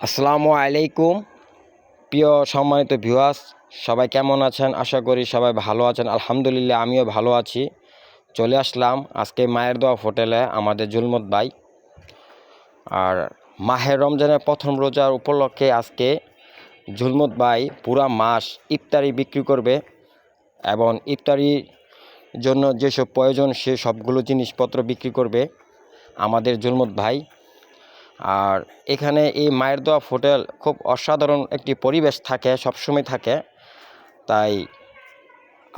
আসসালামু আলাইকুম। প্রিয় সম্মানিত ভিউয়ার্স, সবাই কেমন আছেন? আশা করি সবাই ভালো আছেন। আলহামদুলিল্লাহ আমিও ভালো আছি। চলে আসলাম আজকে মায়ের দোয়া হোটেলে আমাদের জুলমত ভাই। আর মাহের রমজানের প্রথম রোজার উপলক্ষে আজকে জুলমত ভাই পুরা মাস ইফতারি বিক্রি করবে এবং ইফতারির জন্য যেসব প্রয়োজন সে সবগুলো জিনিসপত্র বিক্রি করবে আমাদের জুলমত ভাই। আর এখানে এই মায়ের দোয়া হোটেল খুব অসাধারণ একটি পরিবেশ থাকে, সবসময় থাকে। তাই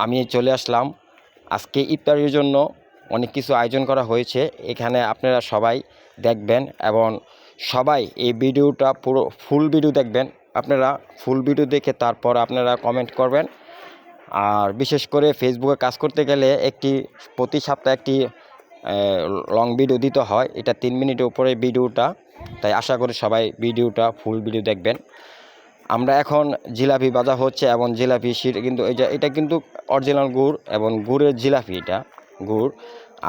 আমি চলে আসলাম আজকে ইফতারির জন্য। অনেক কিছু আয়োজন করা হয়েছে এখানে, আপনারা সবাই দেখবেন এবং সবাই এই ভিডিওটা পুরো ফুল ভিডিও দেখবেন। আপনারা ফুল ভিডিও দেখে তারপর আপনারা কমেন্ট করবেন। আর বিশেষ করে ফেসবুকে কাজ করতে গেলে প্রতি সপ্তাহে একটি লং ভিডিও দিতে হয়। এটা 3 মিনিটের উপরে ভিডিওটা, তাই আশা করি সবাই ভিডিওটা ফুল ভিডিও দেখবেন। আমরা এখন জিলাপি ভাজা হচ্ছে এবং জিলাপি কিন্তু এটা কিন্তু অরিজিনাল গুড় এবং গুড়ের জিলাপি, এটা গুড়।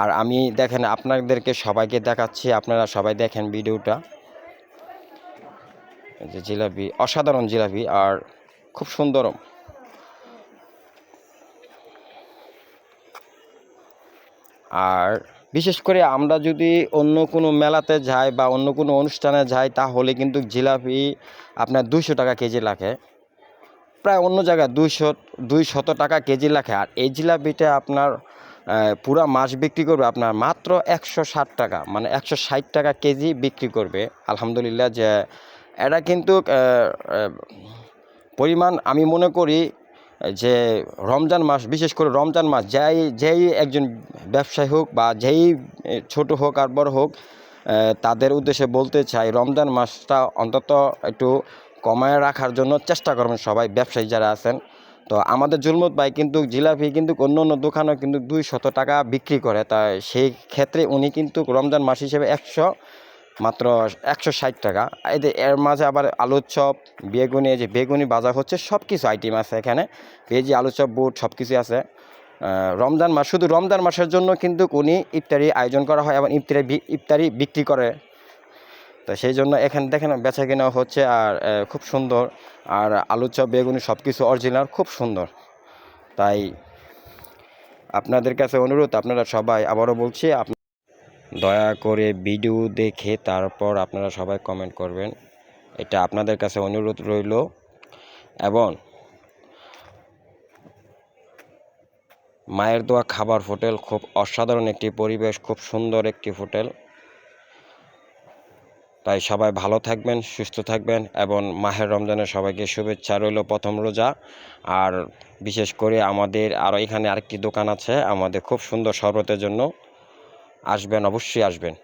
আর আমি দেখেন আপনাদেরকে সবাইকে দেখাচ্ছি, আপনারা সবাই দেখেন ভিডিওটা। এই যে জিলাপি, অসাধারণ জিলাপি আর খুব সুন্দর। আর বিশেষ করে আমরা যদি অন্য কোনো মেলাতে যাই বা অন্য কোনো অনুষ্ঠানে যাই তাহলে কিন্তু জিলাপি আপনার 200 টাকা কেজি লাগে, প্রায় অন্য জায়গায় 200 টাকা কেজি লাগে। আর এই জিলাপিটা আপনার পুরা মাস বিক্রি করবে আপনার মাত্র 160 টাকা, মানে 160 টাকা কেজি বিক্রি করবে। আলহামদুলিল্লাহ যে এটা কিন্তু পরিমাণ আমি মনে করি যে রমজান মাস, বিশেষ করে রমজান মাস, যেই একজন ব্যবসায়ী হোক বা যেই ছোট হোক আর বড় হোক, তাদের উদ্দেশ্যে বলতে চাই রমজান মাসটা অন্তত একটু কমায় রাখার জন্য চেষ্টা করবেন সবাই ব্যবসায়ী যারা আছেন। তো আমাদের জুলমত ভাই কিন্তু জিলাপি কিন্তু অন্য অন্য দোকানেও কিন্তু 200 টাকা বিক্রি করে, তাই সেই ক্ষেত্রে উনি কিন্তু রমজান মাস হিসেবে মাত্র 160 টাকা। এর মাঝে আবার আলুর চপ, বেগুনি, যে বেগুনি ভাজা হচ্ছে, সব কিছু আইটেম আছে এখানে, পেঁয়াজি, আলুর চপ, বুট সব কিছু আছে। রমজান মাস, শুধু রমজান মাসের জন্য কিন্তু উনি ইফতারি আয়োজন করা হয় এবং ইফতারি বিক্রি করে। তো সেই জন্য এখানে দেখেন বেচা কেনা হচ্ছে আর খুব সুন্দর। আর আলুর চপ, বেগুনি সব কিছু অরিজিনাল, খুব সুন্দর। তাই আপনাদের কাছে অনুরোধ, আপনারা সবাই, আবারও বলছি, দয়া করে ভিডিও দেখে তারপর আপনারা সবাই কমেন্ট করবেন, এটা আপনাদের কাছে অনুরোধ রইল। এবং মায়ের দোয়া খাবার হোটেল খুব অসাধারণ একটি পরিবেশ, খুব সুন্দর একটি হোটেল। তাই সবাই ভালো থাকবেন, সুস্থ থাকবেন এবং মাহের রমজানের সবাইকে শুভেচ্ছা রইল প্রথম রোজা। আর বিশেষ করে আমাদের আরও এখানে আরেকটি দোকান আছে আমাদের, খুব সুন্দর শরবতের জন্য। আসবেন, অবশ্যই আসবেন।